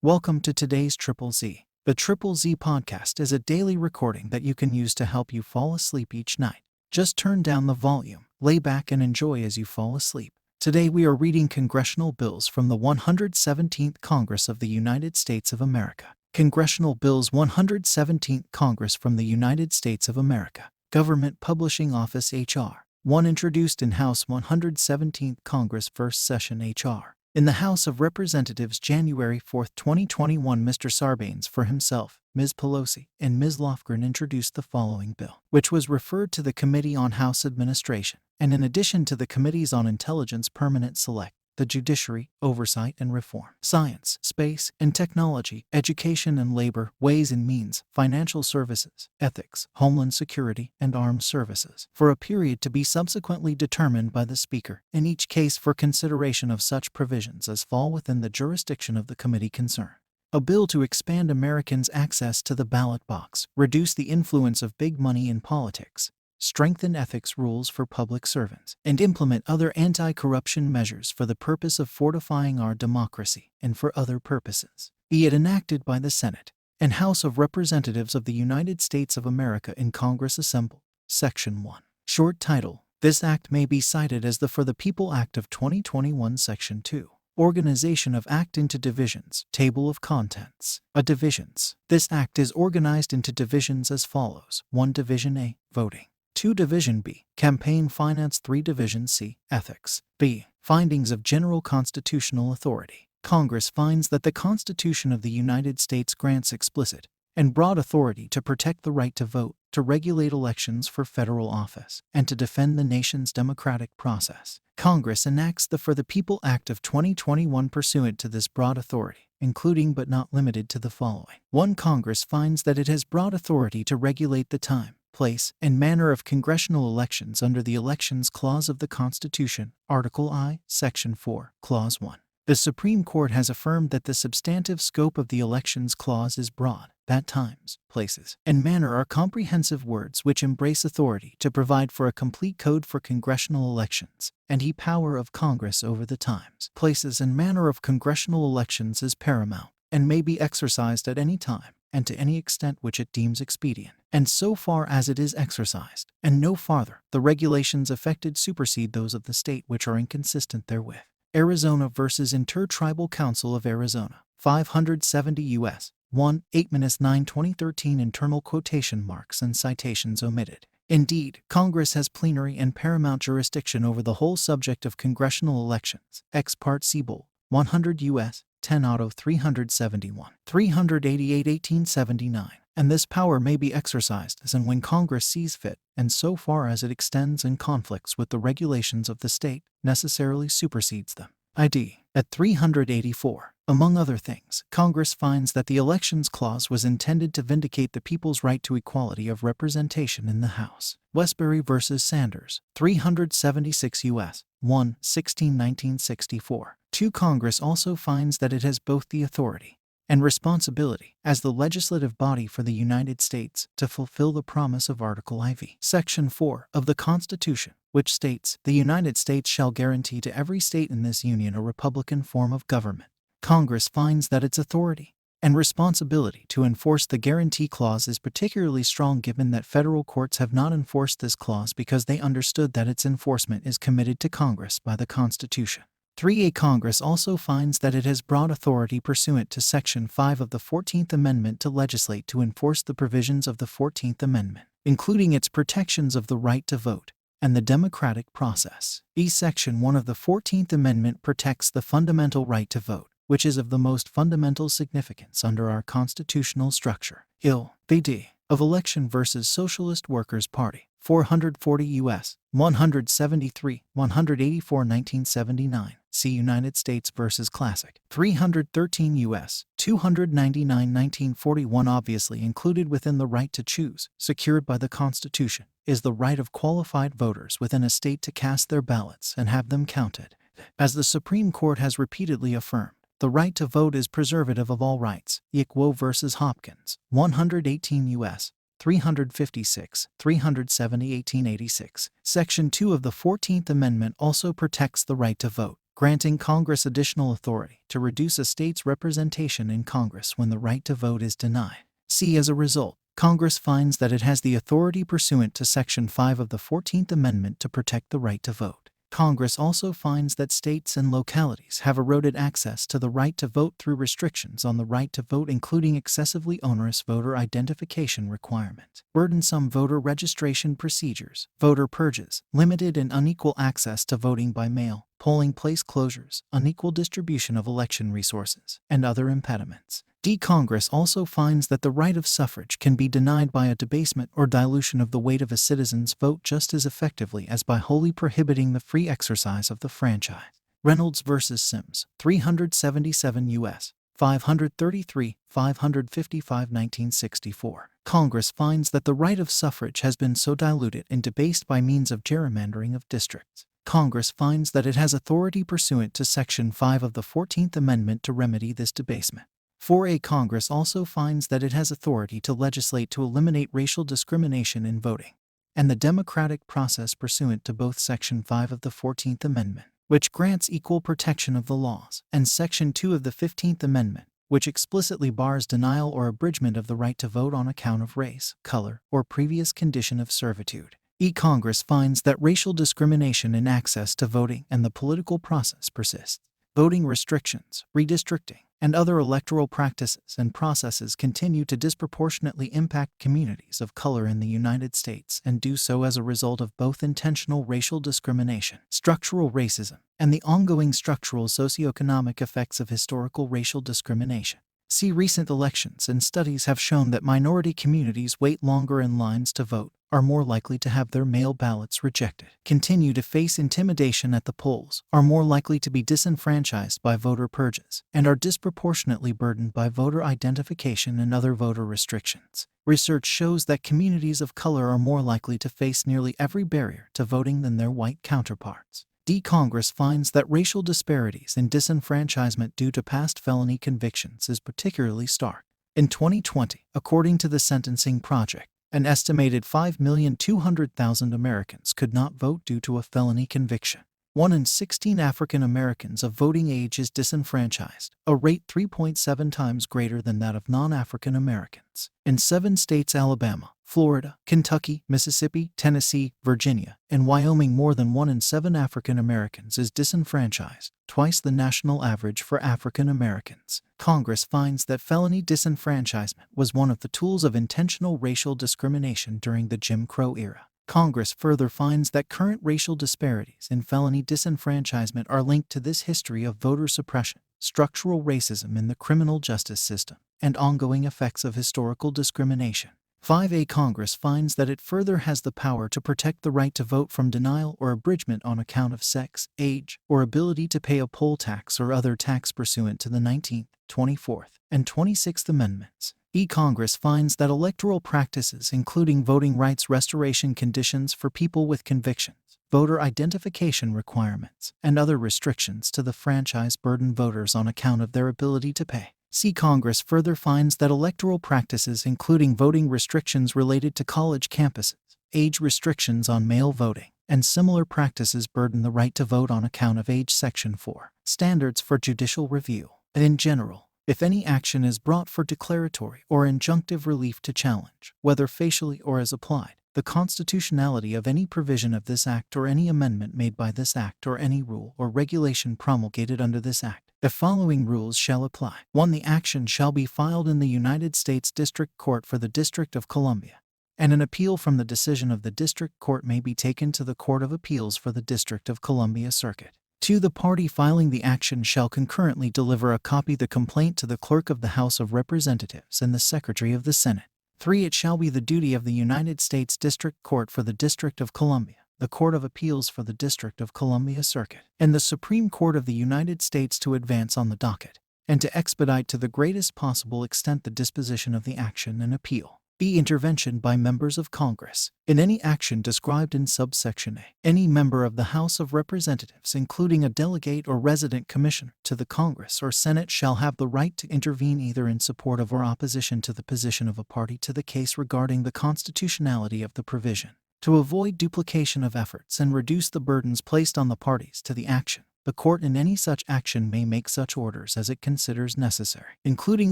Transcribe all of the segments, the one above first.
Welcome to today's Triple Z. The Triple Z Podcast is a daily recording that you can use to help you fall asleep each night. Just turn down the volume, lay back and enjoy as you fall asleep. Today we are reading congressional bills from the 117th Congress of the United States of America. Congressional Bills 117th Congress from the United States of America. Government Publishing Office H.R. 1 introduced in House 117th Congress First Session H.R. In the House of Representatives January 4, 2021, Mr. Sarbanes for himself, Ms. Pelosi, and Ms. Lofgren introduced the following bill, which was referred to the Committee on House Administration, and in addition to the Committees on Intelligence, Permanent Select, the Judiciary, Oversight and Reform, Science, Space and Technology, Education and Labor, Ways and Means, Financial Services, Ethics, Homeland Security, and Armed Services, for a period to be subsequently determined by the Speaker, in each case for consideration of such provisions as fall within the jurisdiction of the committee concerned. A bill to expand Americans' access to the ballot box, reduce the influence of big money in politics, strengthen ethics rules for public servants, and implement other anti-corruption measures for the purpose of fortifying our democracy and for other purposes. Be it enacted by the Senate and House of Representatives of the United States of America in Congress assembled. Section 1. Short title. This act may be cited as the For the People Act of 2021. Section 2. Organization of Act into Divisions. Table of Contents. Divisions. This act is organized into divisions as follows. 1. Division A. Voting. 2. Division B. Campaign Finance. 3. Division C. Ethics. B. Findings of General Constitutional Authority. Congress finds that the Constitution of the United States grants explicit and broad authority to protect the right to vote, to regulate elections for federal office, and to defend the nation's democratic process. Congress enacts the For the People Act of 2021 pursuant to this broad authority, including but not limited to the following. 1. Congress finds that it has broad authority to regulate the time, place, and manner of congressional elections under the Elections Clause of the Constitution, Article I, Section 4, Clause 1. The Supreme Court has affirmed that the substantive scope of the Elections Clause is broad, that times, places, and manner are comprehensive words which embrace authority to provide for a complete code for congressional elections, and power of Congress over the times, places, and manner of congressional elections is paramount, and may be exercised at any time, and to any extent which it deems expedient, and so far as it is exercised, and no farther. The regulations affected supersede those of the state which are inconsistent therewith. Arizona versus Intertribal Council of Arizona, 570 U.S. 1, 8-9 2013 internal quotation marks and citations omitted. Indeed, Congress has plenary and paramount jurisdiction over the whole subject of congressional elections. Ex Part C. Bull, 100 U.S. 10 Auto 371, 388 1879, and this power may be exercised as and when Congress sees fit, and so far as it extends and conflicts with the regulations of the state, necessarily supersedes them. ID. At 384. Among other things, Congress finds that the Elections Clause was intended to vindicate the people's right to equality of representation in the House. Westbury v. Sanders, 376 U.S. 1, 16-1964. 2. Congress also finds that it has both the authority and responsibility, as the legislative body for the United States, to fulfill the promise of Article IV, Section 4 of the Constitution, which states, "The United States shall guarantee to every state in this Union a republican form of government." Congress finds that its authority and responsibility to enforce the Guarantee Clause is particularly strong given that federal courts have not enforced this clause because they understood that its enforcement is committed to Congress by the Constitution. 3. Congress also finds that it has broad authority pursuant to Section 5 of the 14th Amendment to legislate to enforce the provisions of the 14th Amendment, including its protections of the right to vote and the democratic process. Section 1 of the 14th Amendment protects the fundamental right to vote, which is of the most fundamental significance under our constitutional structure. Ill. V.D. of Election versus Socialist Workers' Party, 440 U.S. 173, 184 1979. See United States versus Classic, 313 U.S. 299 1941. Obviously included within the right to choose, secured by the Constitution, is the right of qualified voters within a state to cast their ballots and have them counted. As the Supreme Court has repeatedly affirmed, the right to vote is preservative of all rights. E004 versus Hopkins, 118 U.S. 356, 370 1886. Section 2 of the 14th Amendment also protects the right to vote granting Congress additional authority to reduce a state's representation in Congress when the right to vote is denied. C. As a result, Congress finds that it has the authority pursuant to Section 5 of the 14th Amendment to protect the right to vote. Congress also finds that states and localities have eroded access to the right to vote through restrictions on the right to vote, including excessively onerous voter identification requirements, burdensome voter registration procedures, voter purges, limited and unequal access to voting by mail, polling place closures, unequal distribution of election resources, and other impediments. D. Congress also finds that the right of suffrage can be denied by a debasement or dilution of the weight of a citizen's vote just as effectively as by wholly prohibiting the free exercise of the franchise. Reynolds v. Sims, 377 U.S. 533, 555 1964. Congress finds that the right of suffrage has been so diluted and debased by means of gerrymandering of districts. Congress finds that it has authority pursuant to Section 5 of the 14th Amendment to remedy this debasement. 4a. Congress also finds that it has authority to legislate to eliminate racial discrimination in voting and the democratic process pursuant to both Section 5 of the 14th Amendment, which grants equal protection of the laws, and Section 2 of the 15th Amendment, which explicitly bars denial or abridgment of the right to vote on account of race, color, or previous condition of servitude. E. Congress finds that racial discrimination in access to voting and the political process persists. Voting restrictions, redistricting, and other electoral practices and processes continue to disproportionately impact communities of color in the United States and do so as a result of both intentional racial discrimination, structural racism, and the ongoing structural socioeconomic effects of historical racial discrimination. See, recent elections and studies have shown that minority communities wait longer in lines to vote, are more likely to have their mail ballots rejected, continue to face intimidation at the polls, are more likely to be disenfranchised by voter purges, and are disproportionately burdened by voter identification and other voter restrictions. Research shows that communities of color are more likely to face nearly every barrier to voting than their white counterparts. D. Congress finds that racial disparities in disenfranchisement due to past felony convictions is particularly stark. In 2020, according to the Sentencing Project, an estimated 5,200,000 Americans could not vote due to a felony conviction. 1 in 16 African Americans of voting age is disenfranchised, a rate 3.7 times greater than that of non-African Americans. In 7 states, Alabama, Florida, Kentucky, Mississippi, Tennessee, Virginia, and Wyoming, more than 1 in 7 African Americans is disenfranchised, twice the national average for African Americans. Congress finds that felony disenfranchisement was one of the tools of intentional racial discrimination during the Jim Crow era. Congress further finds that current racial disparities in felony disenfranchisement are linked to this history of voter suppression, structural racism in the criminal justice system, and ongoing effects of historical discrimination. 5a. Congress finds that it further has the power to protect the right to vote from denial or abridgment on account of sex, age, or ability to pay a poll tax or other tax pursuant to the 19th, 24th, and 26th Amendments. E. Congress finds that electoral practices including voting rights restoration conditions for people with convictions, voter identification requirements, and other restrictions to the franchise burden voters on account of their ability to pay. C. Congress further finds that electoral practices including voting restrictions related to college campuses, age restrictions on mail voting, and similar practices burden the right to vote on account of age. Section 4. Standards for judicial review. In general, if any action is brought for declaratory or injunctive relief to challenge, whether facially or as applied, the constitutionality of any provision of this Act or any amendment made by this Act or any rule or regulation promulgated under this Act, the following rules shall apply. 1. The action shall be filed in the United States District Court for the District of Columbia, and an appeal from the decision of the District Court may be taken to the Court of Appeals for the District of Columbia Circuit. 2. The party filing the action shall concurrently deliver a copy of the complaint to the Clerk of the House of Representatives and the Secretary of the Senate. 3. It shall be the duty of the United States District Court for the District of Columbia, the Court of Appeals for the District of Columbia Circuit, and the Supreme Court of the United States to advance on the docket, and to expedite to the greatest possible extent the disposition of the action and appeal. B. Intervention by members of Congress. In any action described in subsection A, any member of the House of Representatives, including a delegate or resident commissioner to the Congress or Senate, shall have the right to intervene either in support of or opposition to the position of a party to the case regarding the constitutionality of the provision, to avoid duplication of efforts and reduce the burdens placed on the parties to the action, The court in any such action may make such orders as it considers necessary, including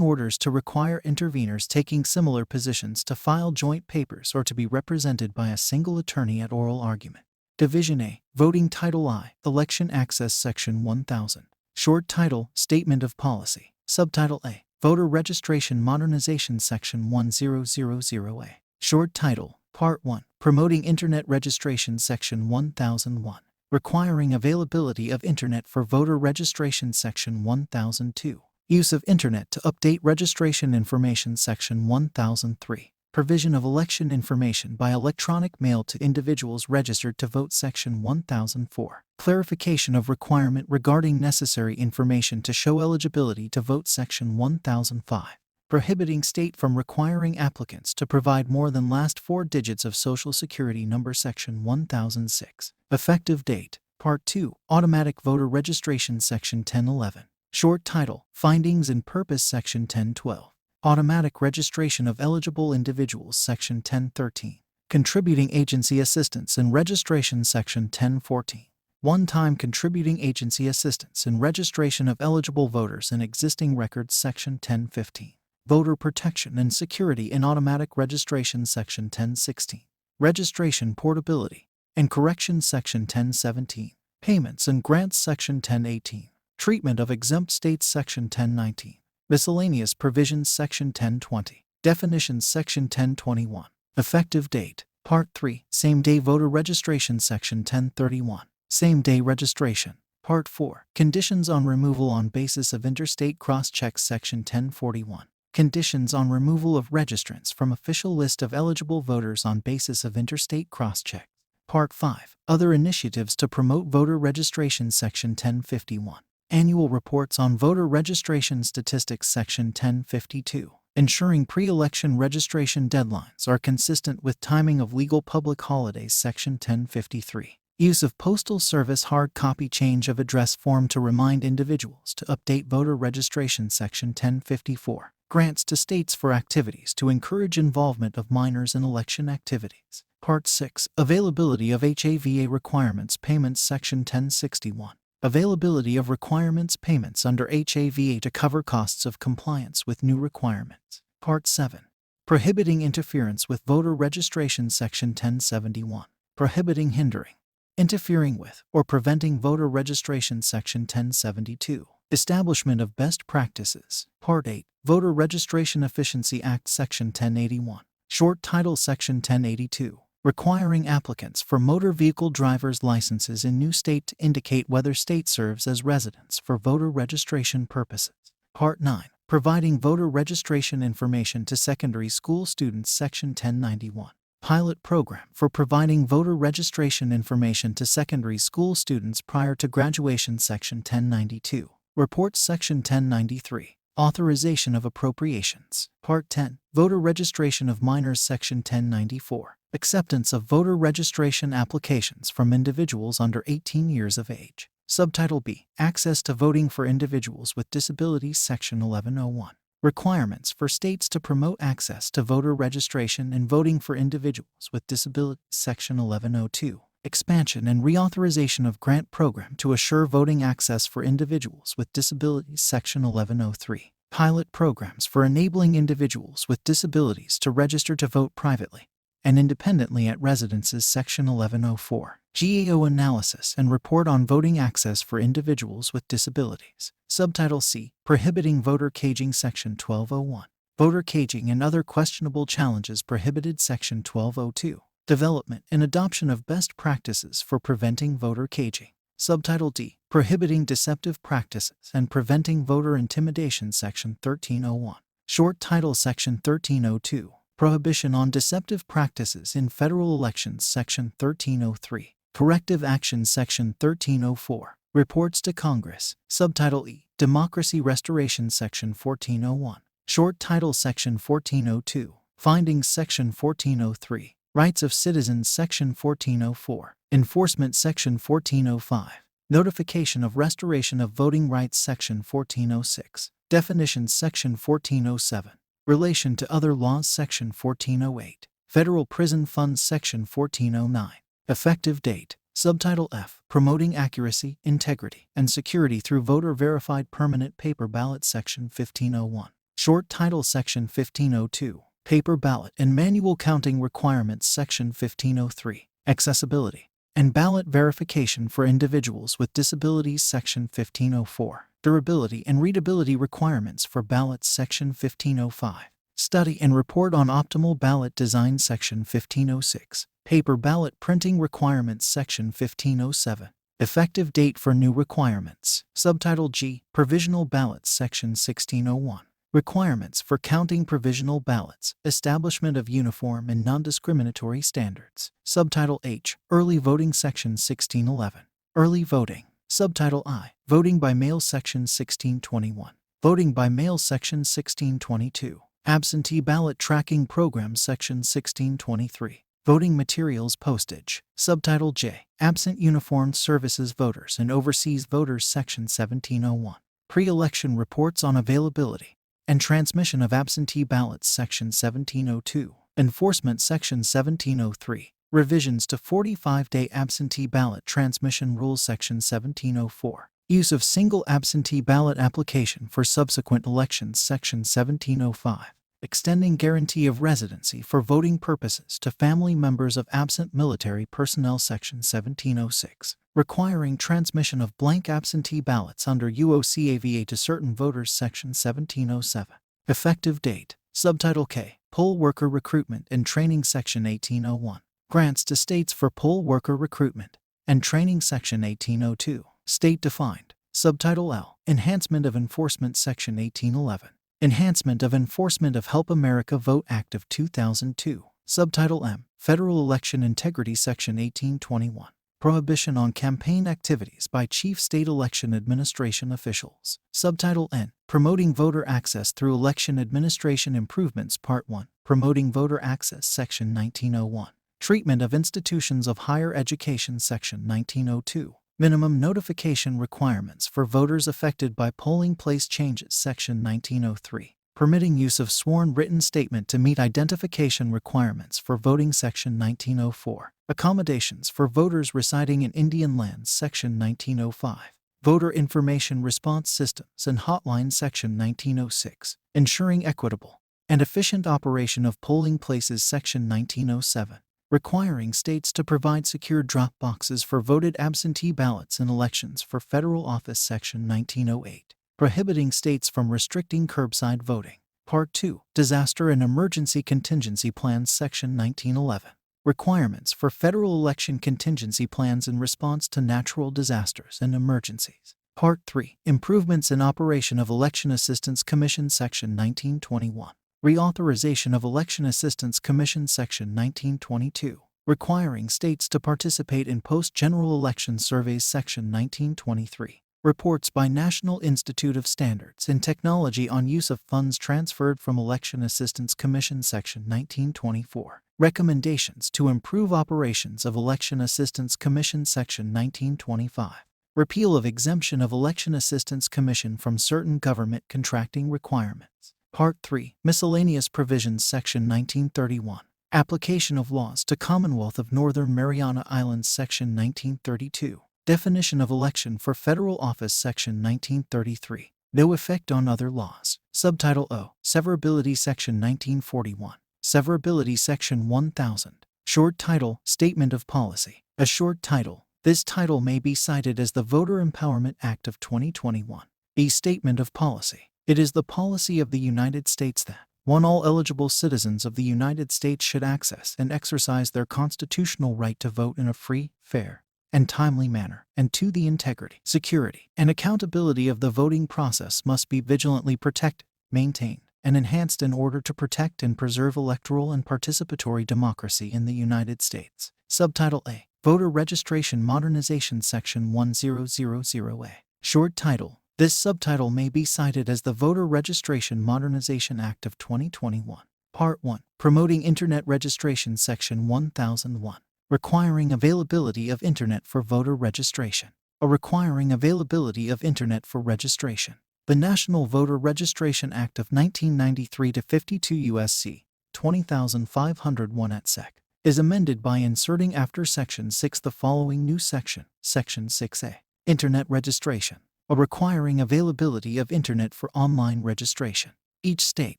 orders to require interveners taking similar positions to file joint papers or to be represented by a single attorney at oral argument. Division A, Voting Title I, Election Access Section 1000. Short title, Statement of Policy. Subtitle A, Voter Registration Modernization Section 1000A. Short title, Part 1, Promoting Internet Registration Section 1001. Requiring availability of Internet for voter registration Section 1002. Use of Internet to update registration information Section 1003. Provision of election information by electronic mail to individuals registered to vote Section 1004. Clarification of requirement regarding necessary information to show eligibility to vote Section 1005. Prohibiting state from requiring applicants to provide more than last 4 digits of Social Security number Section 1006. Effective date, Part 2, Automatic Voter Registration Section 1011. Short title, Findings and Purpose Section 1012. Automatic Registration of Eligible Individuals Section 1013. Contributing Agency Assistance and Registration Section 1014. One-time Contributing Agency Assistance and Registration of Eligible Voters in Existing Records Section 1015. Voter Protection and Security in Automatic Registration Section 1016. Registration Portability and Corrections Section 1017. Payments and Grants Section 1018. Treatment of Exempt States Section 1019. Miscellaneous Provisions Section 1020. Definitions Section 1021. Effective date, Part 3, Same-Day Voter Registration Section 1031. Same-Day Registration. Part 4, Conditions on Removal on Basis of Interstate Cross-Checks Section 1041. Conditions on removal of registrants from official list of eligible voters on basis of interstate cross-checks. Part 5, Other Initiatives to Promote Voter Registration Section 1051. Annual Reports on Voter Registration Statistics Section 1052. Ensuring pre-election registration deadlines are consistent with timing of legal public holidays Section 1053. Use of Postal Service hard copy change of address form to remind individuals to update voter registration Section 1054. Grants to states for activities to encourage involvement of minors in election activities. Part 6, Availability of HAVA Requirements Payments Section 1061. Availability of requirements payments under HAVA to cover costs of compliance with new requirements. Part 7, Prohibiting Interference with Voter Registration Section 1071. Prohibiting hindering, interfering with, or preventing voter registration Section 1072. Establishment of Best Practices. Part 8, Voter Registration Efficiency Act Section 1081. Short title Section 1082. Requiring applicants for motor vehicle driver's licenses in new state to indicate whether state serves as residence for voter registration purposes. Part 9, Providing Voter Registration Information to Secondary School Students Section 1091. Pilot Program for Providing Voter Registration Information to Secondary School Students prior to graduation Section 1092. Reports Section 1093. Authorization of Appropriations. Part 10, Voter Registration of Minors Section 1094. Acceptance of voter registration applications from individuals under 18 years of age. Subtitle B, Access to Voting for Individuals with Disabilities Section 1101. Requirements for states to promote access to voter registration and voting for individuals with disabilities Section 1102. Expansion and reauthorization of grant program to assure voting access for individuals with disabilities Section 1103. Pilot programs for enabling individuals with disabilities to register to vote privately and independently at residences Section 1104. GAO Analysis and Report on Voting Access for Individuals with Disabilities. Subtitle C, Prohibiting Voter Caging Section 1201. Voter caging and other questionable challenges prohibited Section 1202. Development and adoption of best practices for preventing voter caging. Subtitle D, Prohibiting Deceptive Practices and Preventing Voter Intimidation Section 1301. Short title Section 1302, Prohibition on Deceptive Practices in Federal Elections Section 1303. Corrective Action Section 1304. Reports to Congress. Subtitle E, Democracy Restoration Section 1401. Short title Section 1402. Findings Section 1403. Rights of Citizens Section 1404. Enforcement Section 1405. Notification of Restoration of Voting Rights Section 1406. Definitions Section 1407. Relation to Other Laws Section 1408. Federal Prison Funds Section 1409. Effective date, Subtitle F. Promoting Accuracy, Integrity, and Security through Voter-Verified Permanent Paper Ballot Section 1501. Short title Section 1502. Paper Ballot and Manual Counting Requirements Section 1503. Accessibility and Ballot Verification for Individuals with Disabilities Section 1504. Durability and Readability Requirements for Ballots Section 1505. Study and Report on Optimal Ballot Design Section 1506. Paper Ballot Printing Requirements Section 1507. Effective Date for New Requirements. Subtitle G. Provisional Ballots Section 1601. Requirements for counting provisional ballots. Establishment of uniform and non-discriminatory standards. Subtitle H. Early Voting Section 1611. Early Voting. Subtitle I. Voting by Mail Section 1621. Voting by Mail Section 1622. Absentee Ballot Tracking Program Section 1623. Voting Materials Postage. Subtitle J. Absent Uniformed Services Voters and Overseas Voters Section 1701. Pre-election Reports on Availability and Transmission of Absentee Ballots Section 1702. Enforcement Section 1703. Revisions to 45-day Absentee Ballot Transmission Rule Section 1704. Use of Single Absentee Ballot Application for Subsequent Elections Section 1705. Extending Guarantee of Residency for Voting Purposes to Family Members of Absent Military Personnel Section 1706. Requiring transmission of blank absentee ballots under UOCAVA to certain voters Section 1707. Effective Date. Subtitle K. Poll Worker Recruitment and Training Section 1801. Grants to states for poll worker recruitment and training Section 1802. State defined. Subtitle L. Enhancement of Enforcement Section 1811. Enhancement of Enforcement of Help America Vote Act of 2002. Subtitle M. Federal Election Integrity Section 1821. Prohibition on campaign activities by chief state election administration officials. Subtitle N. Promoting Voter Access through Election Administration Improvements Part 1. Promoting Voter Access Section 1901. Treatment of Institutions of Higher Education Section 1902. Minimum Notification Requirements for Voters Affected by Polling Place Changes Section 1903. Permitting use of sworn written statement to meet identification requirements for voting Section 1904. Accommodations for voters residing in Indian lands Section 1905. Voter Information Response Systems and Hotline Section 1906. Ensuring equitable and efficient operation of polling places Section 1907. Requiring states to provide secure drop boxes for voted absentee ballots in elections for federal office Section 1908. Prohibiting states from restricting curbside voting. Part 2. Disaster and Emergency Contingency Plans Section 1911. Requirements for federal election contingency plans in response to natural disasters and emergencies. Part 3. Improvements in Operation of Election Assistance Commission Section 1921. Reauthorization of Election Assistance Commission Section 1922. Requiring states to participate in post-general election surveys Section 1923. Reports by National Institute of Standards and Technology on use of funds transferred from Election Assistance Commission Section 1924. Recommendations to improve operations of Election Assistance Commission Section 1925. Repeal of exemption of Election Assistance Commission from certain government contracting requirements. Part 3. Miscellaneous Provisions Section 1931. Application of laws to Commonwealth of Northern Mariana Islands Section 1932. Definition of election for federal office Section 1933. No effect on other laws. Subtitle O. Severability Section 1941. Severability Section 1000. Short title. Statement of Policy. A short title. This title may be cited as the Voter Empowerment Act of 2021. A statement of policy. It is the policy of the United States that 1. All eligible citizens of the United States should access and exercise their constitutional right to vote in a free, fair, and timely manner, and 2. The integrity, security, and accountability of the voting process must be vigilantly protected, maintained, and enhanced in order to protect and preserve electoral and participatory democracy in the United States. Subtitle A. Voter Registration Modernization Section 1000A. Short title. This subtitle may be cited as the Voter Registration Modernization Act of 2021. Part 1. Promoting Internet Registration Section 1001. Requiring availability of Internet for voter registration. Requiring availability of Internet for registration. The National Voter Registration Act of 1993 to 52 U.S.C. 20501 at Sec. is amended by inserting after Section 6 the following new section, Section 6A, Internet Registration, requiring availability of Internet for online registration. Each state,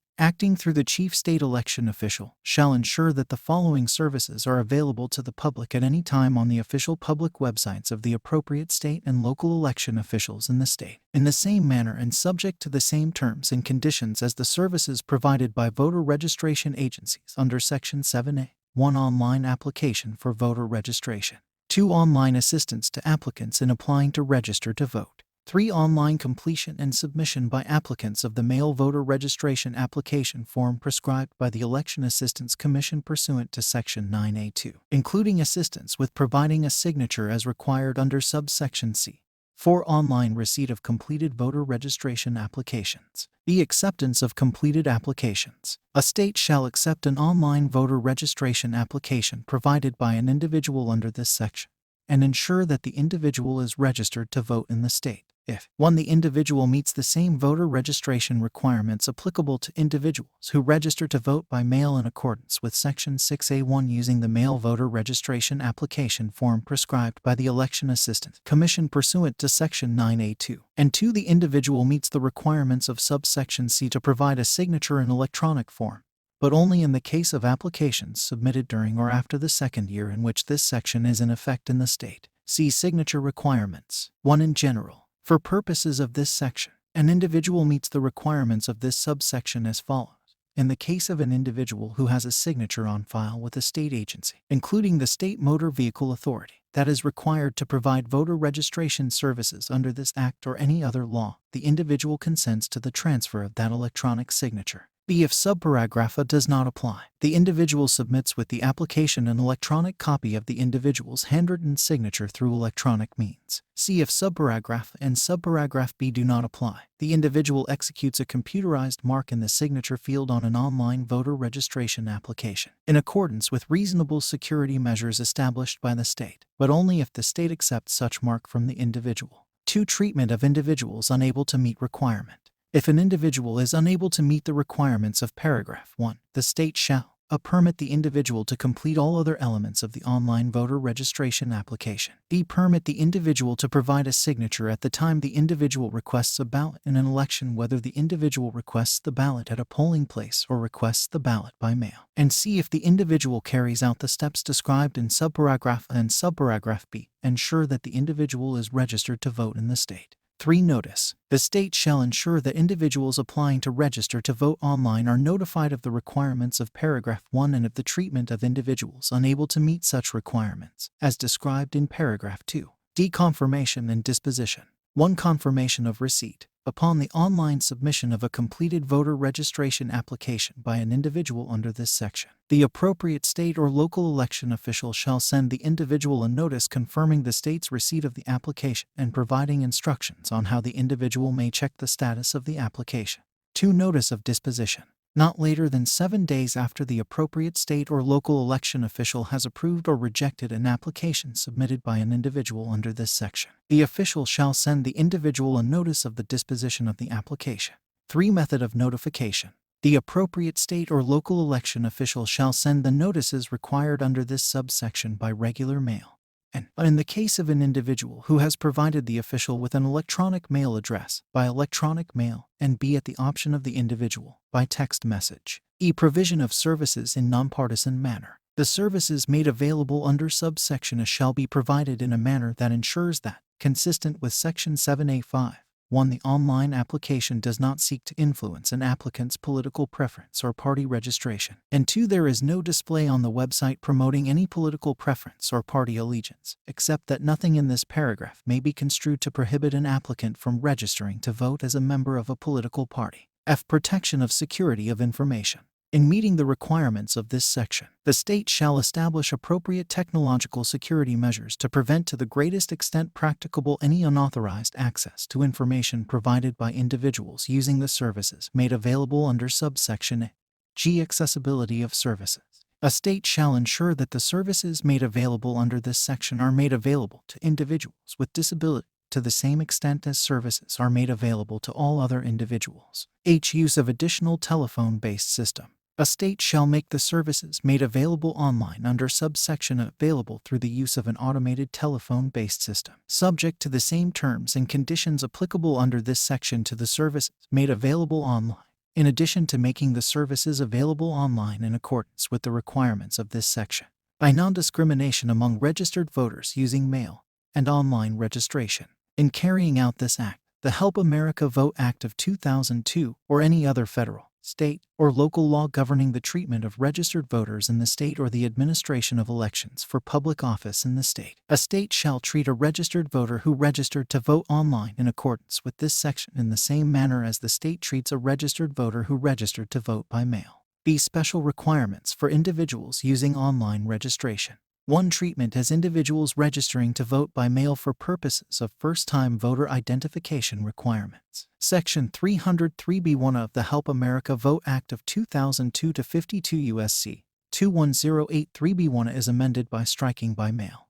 acting through the chief state election official, shall ensure that the following services are available to the public at any time on the official public websites of the appropriate state and local election officials in the state, in the same manner and subject to the same terms and conditions as the services provided by voter registration agencies under Section 7A. 1. Online application for voter registration. 2. Online assistance to applicants in applying to register to vote. 3. Online completion and submission by applicants of the mail voter registration application form prescribed by the Election Assistance Commission pursuant to Section 9A2, including assistance with providing a signature as required under subsection C. 4. Online receipt of completed voter registration applications. The acceptance of completed applications. A state shall accept an online voter registration application provided by an individual under this section and ensure that the individual is registered to vote in the state if 1. The individual meets the same voter registration requirements applicable to individuals who register to vote by mail in accordance with Section 6A1 using the mail voter registration application form prescribed by the Election Assistance Commission pursuant to Section 9A2, and 2. The individual meets the requirements of subsection C to provide a signature in electronic form, but only in the case of applications submitted during or after the second year in which this section is in effect in the state. See signature requirements. 1. In general, for purposes of this section, an individual meets the requirements of this subsection as follows. In the case of an individual who has a signature on file with a state agency, including the State Motor Vehicle Authority, that is required to provide voter registration services under this act or any other law, the individual consents to the transfer of that electronic signature. B. If subparagraph A does not apply, the individual submits with the application an electronic copy of the individual's handwritten signature through electronic means. C. If subparagraph A and subparagraph B do not apply, the individual executes a computerized mark in the signature field on an online voter registration application, in accordance with reasonable security measures established by the state, but only if the state accepts such mark from the individual. 2. Treatment of individuals unable to meet requirement. If an individual is unable to meet the requirements of paragraph 1, the state shall permit the individual to complete all other elements of the online voter registration application. B. Permit the individual to provide a signature at the time the individual requests a ballot in an election, whether the individual requests the ballot at a polling place or requests the ballot by mail. And C. If the individual carries out the steps described in subparagraph A and subparagraph B, ensure that the individual is registered to vote in the state. 3. Notice. The state shall ensure that individuals applying to register to vote online are notified of the requirements of paragraph 1 and of the treatment of individuals unable to meet such requirements, as described in paragraph 2. D. Confirmation and disposition. 1. Confirmation of receipt. Upon the online submission of a completed voter registration application by an individual under this section, the appropriate state or local election official shall send the individual a notice confirming the state's receipt of the application and providing instructions on how the individual may check the status of the application. 2. Notice of disposition. Not later than 7 days after the appropriate state or local election official has approved or rejected an application submitted by an individual under this section, the official shall send the individual a notice of the disposition of the application. 3. Method of notification. The appropriate state or local election official shall send the notices required under this subsection by regular mail. And, in the case of an individual who has provided the official with an electronic mail address, by electronic mail, and B. At the option of the individual, by text message. E. Provision of services in nonpartisan manner. The services made available under subsection A shall be provided in a manner that ensures that, consistent with Section 7A5, 1. The online application does not seek to influence an applicant's political preference or party registration, and 2. There is no display on the website promoting any political preference or party allegiance, except that nothing in this paragraph may be construed to prohibit an applicant from registering to vote as a member of a political party. F. Protection of security of information. In meeting the requirements of this section, the state shall establish appropriate technological security measures to prevent to the greatest extent practicable any unauthorized access to information provided by individuals using the services made available under subsection A. G. Accessibility of services. A state shall ensure that the services made available under this section are made available to individuals with disability to the same extent as services are made available to all other individuals. H. Use of additional telephone-based system. A state shall make the services made available online under subsection available through the use of an automated telephone-based system, subject to the same terms and conditions applicable under this section to the services made available online, in addition to making the services available online in accordance with the requirements of this section, by non-discrimination among registered voters using mail and online registration. In carrying out this act, the Help America Vote Act of 2002 or any other federal, state, or local law governing the treatment of registered voters in the state or the administration of elections for public office in the state. A state shall treat a registered voter who registered to vote online in accordance with this section in the same manner as the state treats a registered voter who registered to vote by mail. B. Special requirements for individuals using online registration. 1. Treatment as individuals registering to vote by mail for purposes of first-time voter identification requirements. Section 303b1 of the Help America Vote Act of 2002 to 52 U.S.C. 21083b1 is amended by striking by mail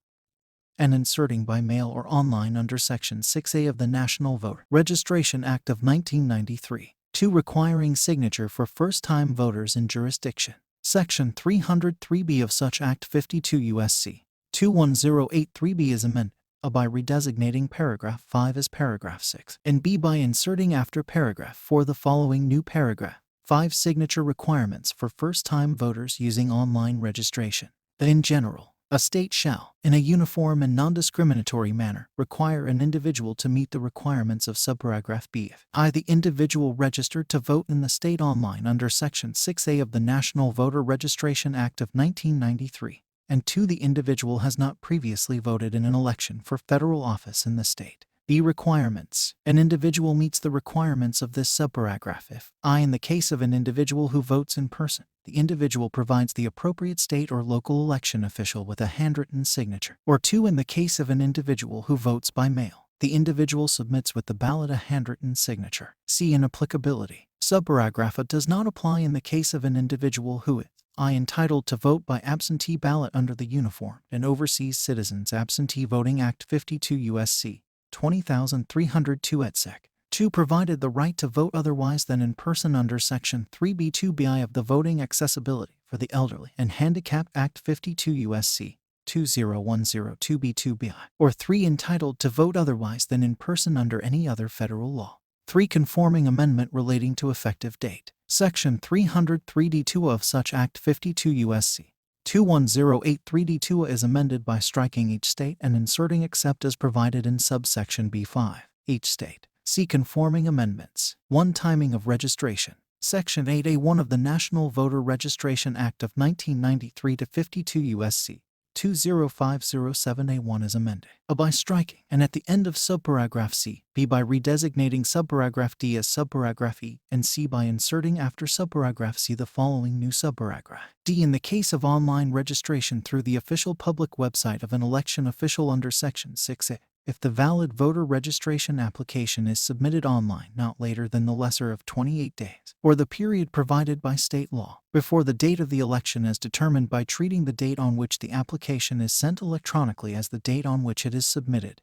and inserting by mail or online under Section 6A of the National Voter Registration Act of 1993. 2. Requiring signature for first-time voters in jurisdiction. Section 303b of such Act 52 U.S.C. 21083b is amended by redesignating paragraph 5 as paragraph 6 and b by inserting after paragraph 4 the following new paragraph: 5. Signature requirements for first-time voters using online registration. In general, a state shall, in a uniform and non-discriminatory manner, require an individual to meet the requirements of subparagraph b if I. The individual registered to vote in the state online under Section 6A of the National Voter Registration Act of 1993, and 2. The individual has not previously voted in an election for federal office in the state. B. Requirements. An individual meets the requirements of this subparagraph if I. In the case of an individual who votes in person, the individual provides the appropriate state or local election official with a handwritten signature. Or 2. In the case of an individual who votes by mail, the individual submits with the ballot a handwritten signature. C. Inapplicability. Subparagraph A does not apply in the case of an individual who is I. Entitled to vote by absentee ballot under the Uniform and Overseas Citizens Absentee Voting Act 52 U.S.C. 20,302 et sec. 2. Provided the right to vote otherwise than in person under Section 3B2bi of the Voting Accessibility for the Elderly and Handicapped Act 52 U.S.C. 20102b2bi. Or 3. Entitled to vote otherwise than in person under any other federal law. 3. Conforming amendment relating to effective date. Section 303d2 of such Act 52 U.S.C. 21083d2 is amended by striking each state and inserting except as provided in subsection b5. Each state. See conforming amendments. 1. Timing of registration. Section 8A1 of the National Voter Registration Act of 1993 to 52 U.S.C. 20507A1 is amended by striking and at the end of subparagraph C, B by redesignating subparagraph D as subparagraph E, and C by inserting after subparagraph C the following new subparagraph. D. In the case of online registration through the official public website of an election official under Section 6A, if the valid voter registration application is submitted online not later than the lesser of 28 days, or the period provided by state law, before the date of the election as determined by treating the date on which the application is sent electronically as the date on which it is submitted.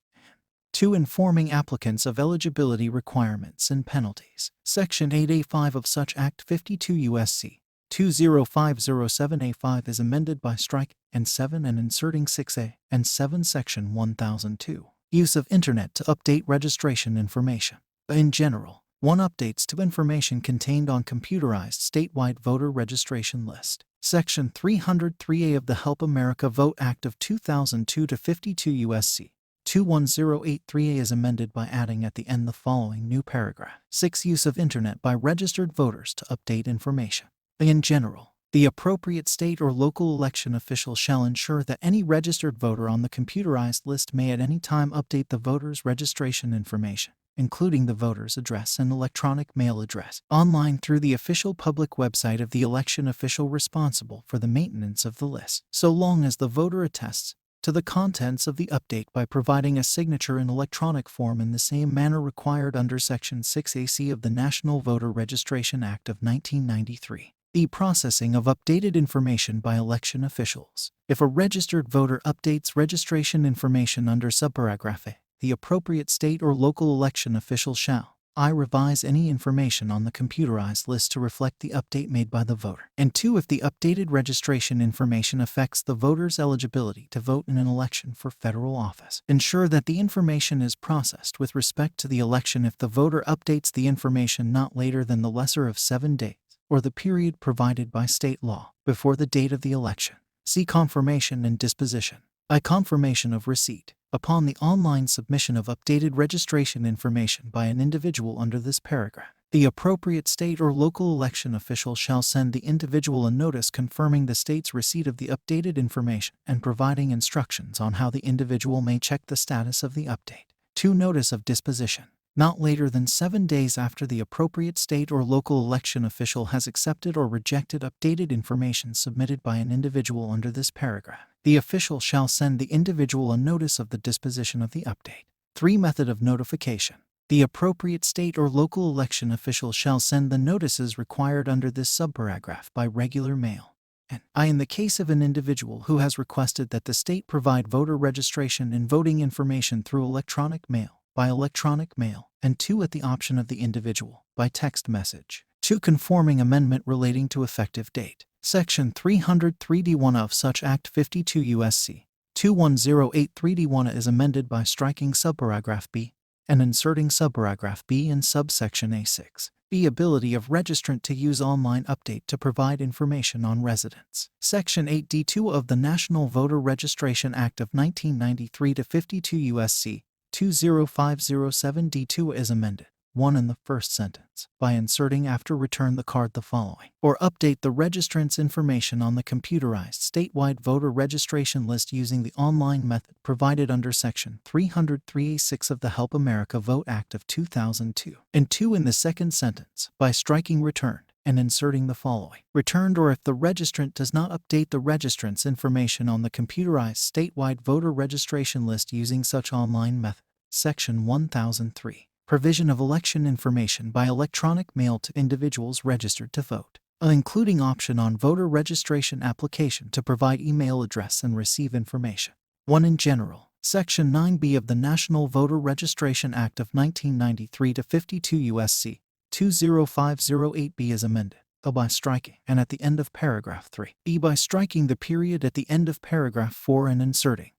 2. Informing applicants of eligibility requirements and penalties. Section 8A5 of such Act 52 U.S.C. 20507A5 is amended by strike and 7 and inserting 6A and 7 Section 1002. Use of Internet to update registration information. In general, 1. Updates to information contained on computerized statewide voter registration list. Section 303A of the Help America Vote Act of 2002 to 52 U.S.C. 21083A is amended by adding at the end the following new paragraph. 6. Use of Internet by registered voters to update information. In general, the appropriate state or local election official shall ensure that any registered voter on the computerized list may at any time update the voter's registration information, including the voter's address and electronic mail address, online through the official public website of the election official responsible for the maintenance of the list, so long as the voter attests to the contents of the update by providing a signature in electronic form in the same manner required under Section 6AC of the National Voter Registration Act of 1993. The processing of updated information by election officials. If a registered voter updates registration information under subparagraph A, the appropriate state or local election official shall, I. Revise any information on the computerized list to reflect the update made by the voter. And 2. If the updated registration information affects the voter's eligibility to vote in an election for federal office, ensure that the information is processed with respect to the election if the voter updates the information not later than the lesser of 7 days, or the period provided by state law, before the date of the election. See confirmation and disposition. I. Confirmation of receipt. Upon the online submission of updated registration information by an individual under this paragraph, the appropriate state or local election official shall send the individual a notice confirming the state's receipt of the updated information and providing instructions on how the individual may check the status of the update. 2. Notice of disposition. Not later than 7 days after the appropriate state or local election official has accepted or rejected updated information submitted by an individual under this paragraph, the official shall send the individual a notice of the disposition of the update. 3. Method of notification. The appropriate state or local election official shall send the notices required under this subparagraph by regular mail. And I. In the case of an individual who has requested that the state provide voter registration and voting information through electronic mail, by electronic mail, and 2. At the option of the individual, by text message. 2. Conforming amendment relating to effective date. Section 303d1 of such Act 52 U.S.C. 21083d1 is amended by striking subparagraph B and inserting subparagraph B in subsection A6. B. Ability of registrant to use online update to provide information on residents. Section 8d2 of the National Voter Registration Act of 1993 to 52 U.S.C. 20507d2 is amended. 1. In the first sentence, by inserting after return the card the following, or update the registrant's information on the computerized statewide voter registration list using the online method provided under Section 303A6 of the Help America Vote Act of 2002. And 2. In the second sentence, by striking returned and inserting the following, returned or if the registrant does not update the registrant's information on the computerized statewide voter registration list using such online method. Section 1003. Provision of election information by electronic mail to individuals registered to vote, including option on voter registration application to provide email address and receive information. 1. In general, Section 9b of the National Voter Registration Act of 1993 to 52 U.S.C. 20508b is amended. A. By striking, and at the end of paragraph 3. B. By striking the period at the end of paragraph 4 and inserting,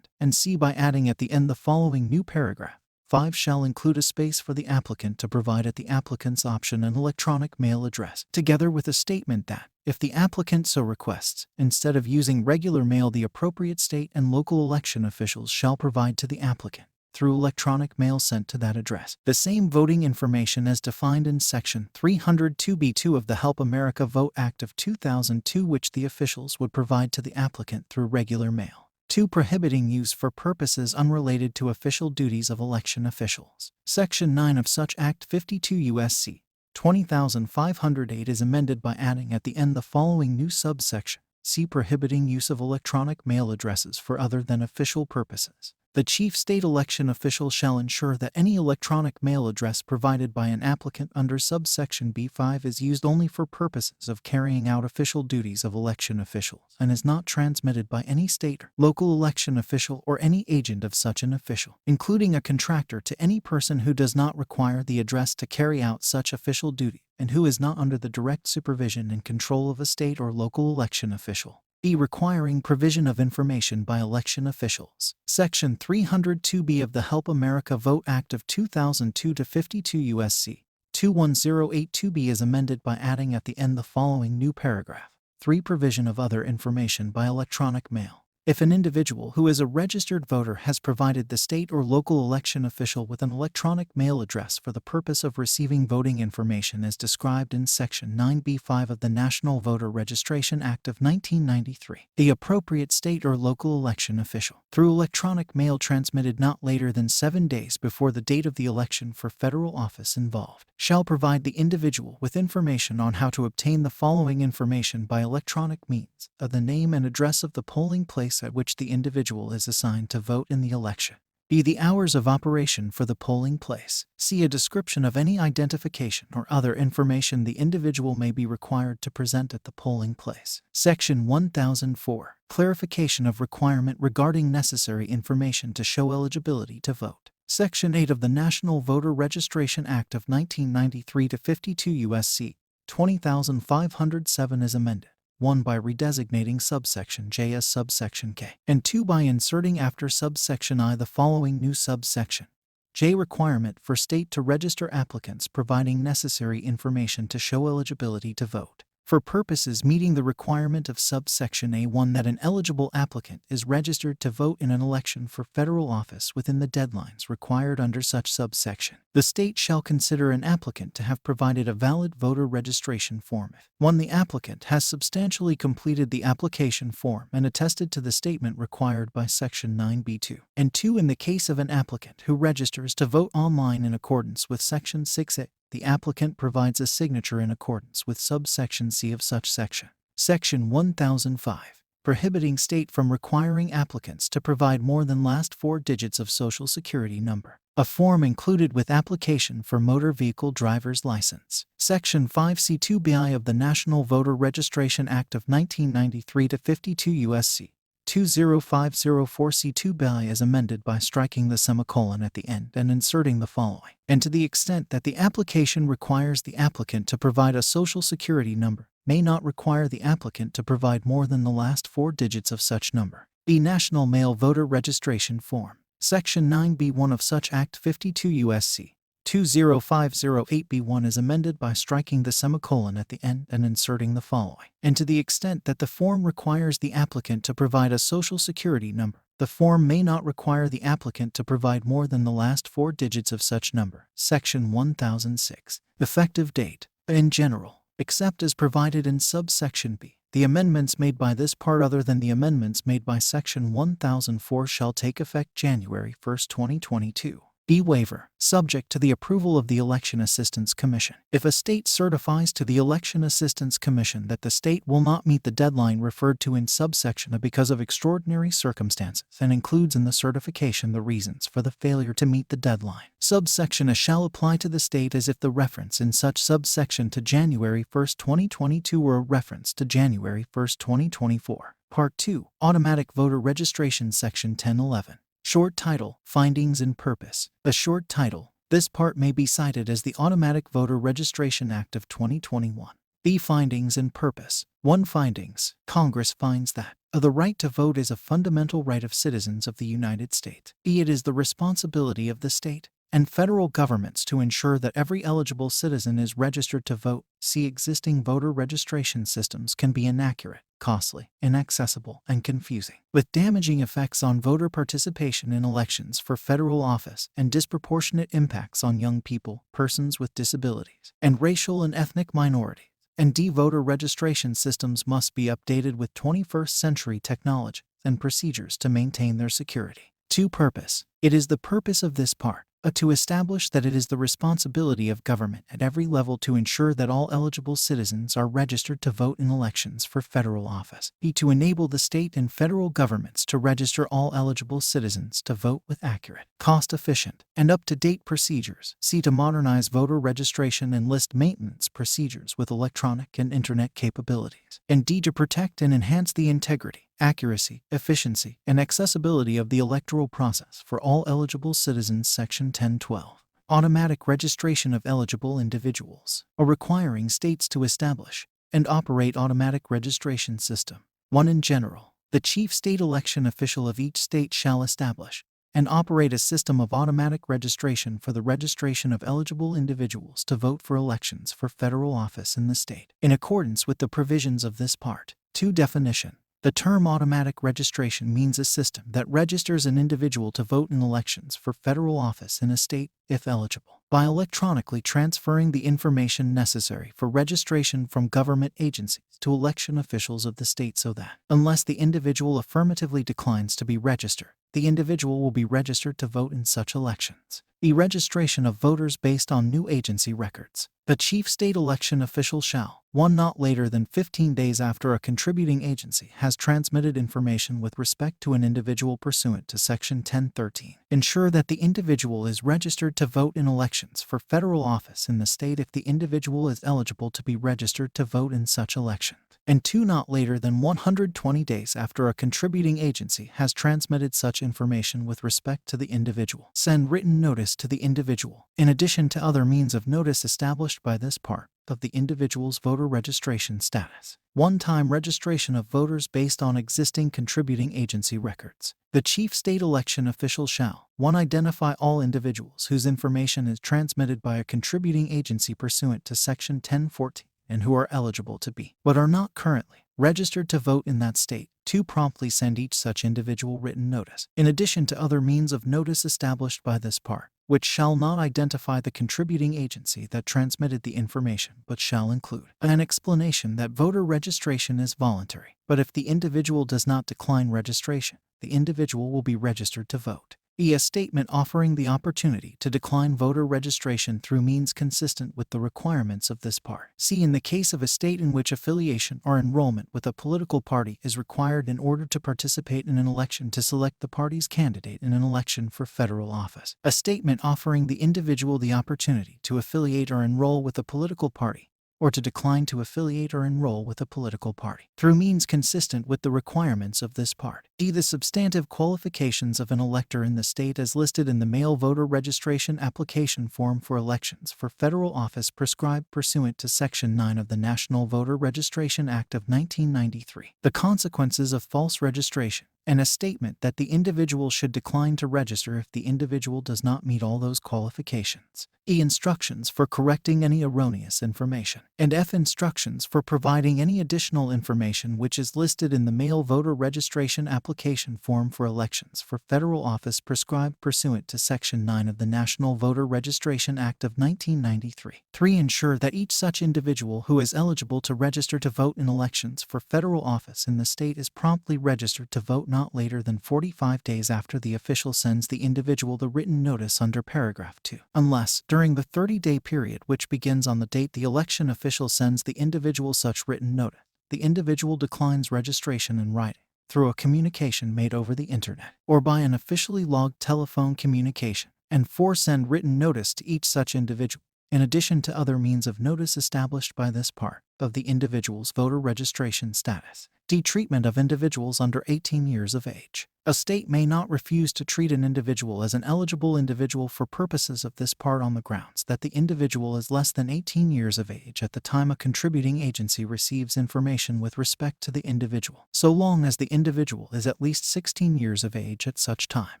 and C. By adding at the end the following new paragraph. 5. Shall include a space for the applicant to provide at the applicant's option an electronic mail address, together with a statement that, if the applicant so requests, instead of using regular mail, the appropriate state and local election officials shall provide to the applicant, through electronic mail sent to that address, the same voting information as defined in Section 302b2 of the Help America Vote Act of 2002, which the officials would provide to the applicant through regular mail. 2. Prohibiting use for purposes unrelated to official duties of election officials. Section 9 of such Act 52 U.S.C. 20508 is amended by adding at the end the following new subsection. C. Prohibiting use of electronic mail addresses for other than official purposes. The chief state election official shall ensure that any electronic mail address provided by an applicant under subsection B5 is used only for purposes of carrying out official duties of election officials and is not transmitted by any state or local election official or any agent of such an official, including a contractor, to any person who does not require the address to carry out such official duty and who is not under the direct supervision and control of a state or local election official. B. Requiring provision of information by election officials. Section 302b of the Help America Vote Act of 2002 to 52 U.S.C. 21082b is amended by adding at the end the following new paragraph. 3. Provision of other information by electronic mail. If an individual who is a registered voter has provided the state or local election official with an electronic mail address for the purpose of receiving voting information as described in Section 9b5 of the National Voter Registration Act of 1993, the appropriate state or local election official, through electronic mail transmitted not later than 7 days before the date of the election for federal office involved, shall provide the individual with information on how to obtain the following information by electronic means: the name and address of the polling place at which the individual is assigned to vote in the election. B. The hours of operation for the polling place. C. A description of any identification or other information the individual may be required to present at the polling place. Section 1004. Clarification of requirement regarding necessary information to show eligibility to vote. Section 8 of the National Voter Registration Act of 1993 to 52 U.S.C. 20,507 is amended. 1. By redesignating subsection J as subsection K, and 2. By inserting after subsection I the following new subsection. J. Requirement for state to register applicants providing necessary information to show eligibility to vote. For purposes meeting the requirement of subsection A1 that an eligible applicant is registered to vote in an election for federal office within the deadlines required under such subsection, the state shall consider an applicant to have provided a valid voter registration form if 1. The applicant has substantially completed the application form and attested to the statement required by Section 9b2, and 2. In the case of an applicant who registers to vote online in accordance with Section 6a, the applicant provides a signature in accordance with subsection C of such section. Section 1005. Prohibiting state from requiring applicants to provide more than last 4 digits of Social Security number. A form included with application for motor vehicle driver's license. Section 5C2BI of the National Voter Registration Act of 1993 to 52 U.S.C. 20504C2BI is amended by striking the semicolon at the end and inserting the following. And to the extent that the application requires the applicant to provide a Social Security number, may not require the applicant to provide more than the last 4 digits of such number. The National Male Voter Registration Form. Section 9B1 of such Act 52 U.S.C. 20508B1 is amended by striking the semicolon at the end and inserting the following. And to the extent that the form requires the applicant to provide a Social Security number, the form may not require the applicant to provide more than the last 4 digits of such number. Section 1006. Effective date. In general, except as provided in subsection B, the amendments made by this part other than the amendments made by Section 1004 shall take effect January 1, 2022. B. Waiver, subject to the approval of the Election Assistance Commission. If a state certifies to the Election Assistance Commission that the state will not meet the deadline referred to in subsection A because of extraordinary circumstances and includes in the certification the reasons for the failure to meet the deadline, subsection A shall apply to the state as if the reference in such subsection to January 1, 2022 were a reference to January 1, 2024. Part 2. Automatic Voter Registration Section 1011. Short title, Findings and Purpose. A short title. This part may be cited as the Automatic Voter Registration Act of 2021. B. Findings and Purpose. 1. Findings. Congress finds that the right to vote is a fundamental right of citizens of the United States. B. It is the responsibility of the state and federal governments to ensure that every eligible citizen is registered to vote. C. Existing voter registration systems can be inaccurate, costly, inaccessible, and confusing, with damaging effects on voter participation in elections for federal office and disproportionate impacts on young people, persons with disabilities, and racial and ethnic minorities. And D. Voter registration systems must be updated with 21st century technology and procedures to maintain their security. 2. Purpose. It is the purpose of this part to establish that it is the responsibility of government at every level to ensure that all eligible citizens are registered to vote in elections for federal office. B. To enable the state and federal governments to register all eligible citizens to vote with accurate, cost-efficient, and up-to-date procedures. C. To modernize voter registration and list maintenance procedures with electronic and internet capabilities. And D. To protect and enhance the integrity, accuracy, efficiency, and accessibility of the electoral process for all eligible citizens. Section 1012. Automatic registration of eligible individuals, or requiring states to establish and operate automatic registration system. 1. In general, the chief state election official of each state shall establish and operate a system of automatic registration for the registration of eligible individuals to vote for elections for federal office in the state, in accordance with the provisions of this part. 2. Definition. The term automatic registration means a system that registers an individual to vote in elections for federal office in a state, if eligible, by electronically transferring the information necessary for registration from government agencies to election officials of the state so that, unless the individual affirmatively declines to be registered, the individual will be registered to vote in such elections. The registration of voters based on new agency records. The chief state election official shall, 1. Not later than 15 days after a contributing agency has transmitted information with respect to an individual pursuant to Section 1013, ensure that the individual is registered to vote in elections for federal office in the state if the individual is eligible to be registered to vote in such elections. and 2. Not later than 120 days after a contributing agency has transmitted such information with respect to the individual. Send written notice to the individual. In addition to other means of notice established by this part of the individual's voter registration status. One-time registration of voters based on existing contributing agency records. The chief state election official shall 1. Identify all individuals whose information is transmitted by a contributing agency pursuant to Section 1014 and who are eligible to be, but are not currently, registered to vote in that state. 2. Promptly send each such individual written notice, in addition to other means of notice established by this part, which shall not identify the contributing agency that transmitted the information but shall include an explanation that voter registration is voluntary. But if the individual does not decline registration, the individual will be registered to vote. A statement offering the opportunity to decline voter registration through means consistent with the requirements of this part. C. In the case of a state in which affiliation or enrollment with a political party is required in order to participate in an election to select the party's candidate in an election for federal office. A statement offering the individual the opportunity to affiliate or enroll with a political party, or to decline to affiliate or enroll with a political party, through means consistent with the requirements of this part. D. The substantive qualifications of an elector in the state as listed in the Male Voter Registration Application Form for elections for federal office prescribed pursuant to Section 9 of the National Voter Registration Act of 1993. The consequences of false registration, and a statement that the individual should decline to register if the individual does not meet all those qualifications. E. Instructions for correcting any erroneous information. And F. Instructions for providing any additional information which is listed in the Male Voter Registration Application Form for elections for federal office prescribed pursuant to Section 9 of the National Voter Registration Act of 1993. 3. Ensure that each such individual who is eligible to register to vote in elections for federal office in the state is promptly registered to vote not later than 45 days after the official sends the individual the written notice under paragraph 2, unless, during the 30-day period which begins on the date the election official sends the individual such written notice, the individual declines registration in writing, through a communication made over the internet, or by an officially logged telephone communication. And 4. Send written notice to each such individual, in addition to other means of notice established by this part of the individual's voter registration status. D. Treatment of individuals under 18 years of age. A state may not refuse to treat an individual as an eligible individual for purposes of this part on the grounds that the individual is less than 18 years of age at the time a contributing agency receives information with respect to the individual, so long as the individual is at least 16 years of age at such time.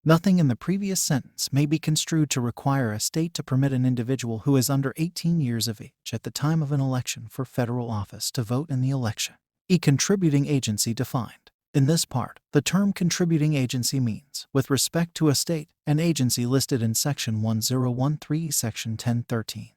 Nothing in the previous sentence may be construed to require a state to permit an individual who is under 18 years of age at the time of an election for federal office to vote in the election. E. Contributing agency defined. In this part, the term contributing agency means, with respect to a state, an agency listed in Section 1013, Section 1013,